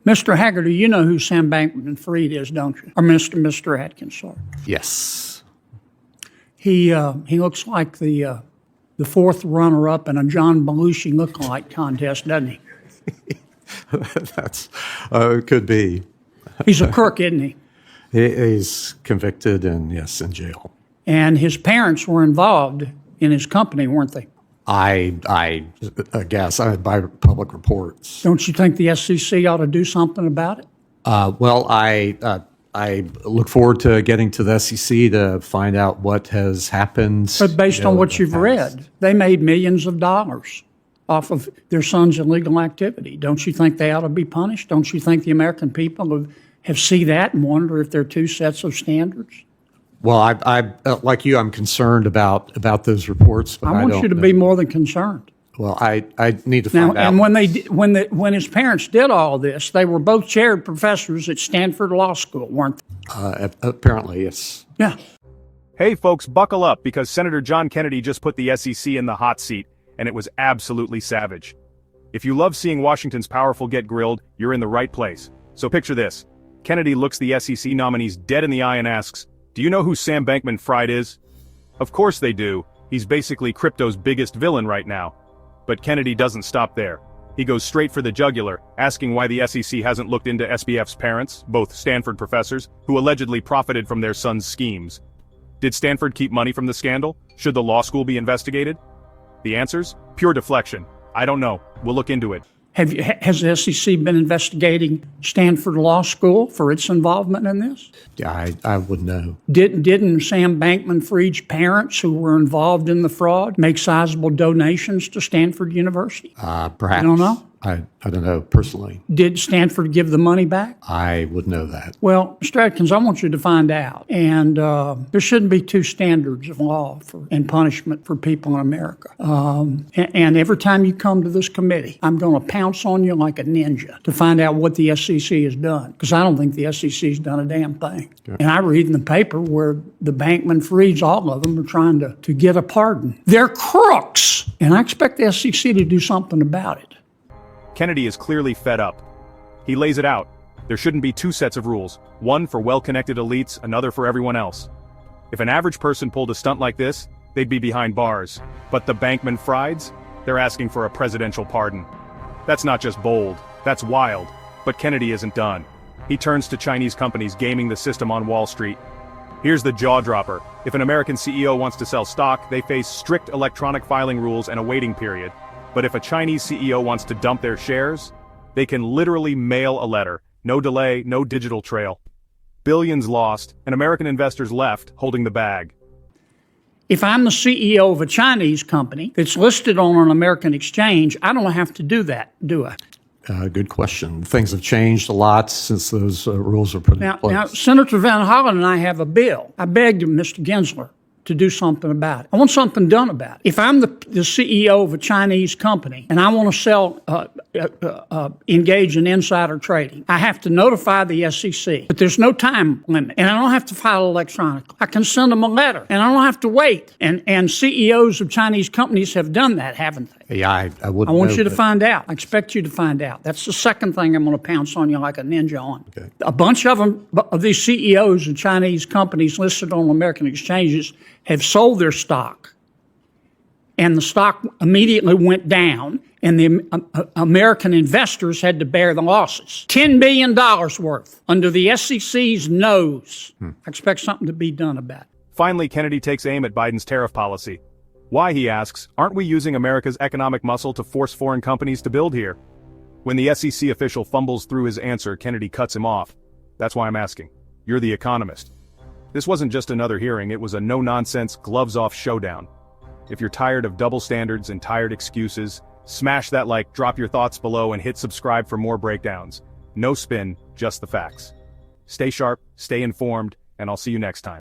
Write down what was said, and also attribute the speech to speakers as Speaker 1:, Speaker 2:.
Speaker 1: Mr. Haggerty, you know who Sam Bankman-Fried is, don't you? Or Mr. Atkins, sorry.
Speaker 2: Yes.
Speaker 1: He looks like the fourth runner-up in a John Belushi lookalike contest, doesn't he?
Speaker 2: That's could be.
Speaker 1: He's a crook, isn't he?
Speaker 2: He's convicted and, yes, in jail.
Speaker 1: And his parents were involved in his company, weren't they?
Speaker 2: I guess by public reports.
Speaker 1: Don't you think the SEC ought to do something about it?
Speaker 2: Well, I look forward to getting to the SEC to find out what has happened.
Speaker 1: But based on what you've read, they made millions of dollars off of their son's illegal activity. Don't you think they ought to be punished? Don't you think the American people have see that and wonder if there are two sets of standards?
Speaker 2: Well, I like you, I'm concerned about those reports. But
Speaker 1: I want you to be more than concerned.
Speaker 2: Well, I need to find out.
Speaker 1: And when his parents did all this, they were both chaired professors at Stanford Law School, weren't they?
Speaker 2: Apparently, yes.
Speaker 1: Yeah.
Speaker 3: Hey folks, buckle up because Senator John Kennedy just put the SEC in the hot seat, and it was absolutely savage. If you love seeing Washington's powerful get grilled, you're in the right place. So picture this. Kennedy looks the SEC nominees dead in the eye and asks, "Do you know who Sam Bankman-Fried is?" Of course they do. He's basically crypto's biggest villain right now. But Kennedy doesn't stop there. He goes straight for the jugular, asking why the SEC hasn't looked into SBF's parents, both Stanford professors, who allegedly profited from their son's schemes. Did Stanford keep money from the scandal? Should the law school be investigated? The answers? Pure deflection. I don't know. We'll look into it.
Speaker 1: Has the SEC been investigating Stanford Law School for its involvement in this?
Speaker 2: Yeah, I would know.
Speaker 1: Didn't Sam Bankman-Fried's parents, who were involved in the fraud, make sizable donations to Stanford University?
Speaker 2: Perhaps.
Speaker 1: You don't know?
Speaker 2: I don't know personally.
Speaker 1: Did Stanford give the money back?
Speaker 2: I would know that.
Speaker 1: Well, Mr. Atkins, I want you to find out. And there shouldn't be two standards of law and punishment for people in America. And every time you come to this committee, I'm going to pounce on you like a ninja to find out what the SEC has done. Because I don't think the SEC's done a damn thing. Okay. And I read in the paper where the Bankman-Frieds, all of them, are trying to get a pardon. They're crooks! And I expect the SEC to do something about it.
Speaker 3: Kennedy is clearly fed up. He lays it out. There shouldn't be two sets of rules, one for well-connected elites, another for everyone else. If an average person pulled a stunt like this, they'd be behind bars. But the Bankman-Frieds? They're asking for a presidential pardon. That's not just bold, that's wild. But Kennedy isn't done. He turns to Chinese companies gaming the system on Wall Street. Here's the jaw-dropper. If an American CEO wants to sell stock, they face strict electronic filing rules and a waiting period. But if a Chinese CEO wants to dump their shares, they can literally mail a letter. No delay, no digital trail. Billions lost, and American investors left holding the bag.
Speaker 1: If I'm the CEO of a Chinese company that's listed on an American exchange, I don't have to do that, do I?
Speaker 2: Good question. Things have changed a lot since those rules were put in place.
Speaker 1: Now, Senator Van Hollen and I have a bill. I begged Mr. Gensler to do something about it. I want something done about it. If I'm the CEO of a Chinese company and I want to sell, engage in insider trading, I have to notify the SEC, but there's no time limit, and I don't have to file electronically. I can send them a letter, and I don't have to wait. And CEOs of Chinese companies have done that, haven't they?
Speaker 2: Yeah, I wouldn't
Speaker 1: I want
Speaker 2: know,
Speaker 1: you to find out. I expect you to find out. That's the second thing I'm going to pounce on you like a ninja on.
Speaker 2: Okay.
Speaker 1: A bunch of them, of these CEOs of Chinese companies listed on American exchanges, have sold their stock. And the stock immediately went down, and the American investors had to bear the losses. $10 billion worth under the SEC's nose. I expect something to be done about it.
Speaker 3: Finally, Kennedy takes aim at Biden's tariff policy. Why, he asks, aren't we using America's economic muscle to force foreign companies to build here? When the SEC official fumbles through his answer, Kennedy cuts him off. That's why I'm asking. You're the economist. This wasn't just another hearing, it was a no-nonsense, gloves-off showdown. If you're tired of double standards and tired excuses, smash that like, drop your thoughts below, and hit subscribe for more breakdowns. No spin, just the facts. Stay sharp, stay informed, and I'll see you next time.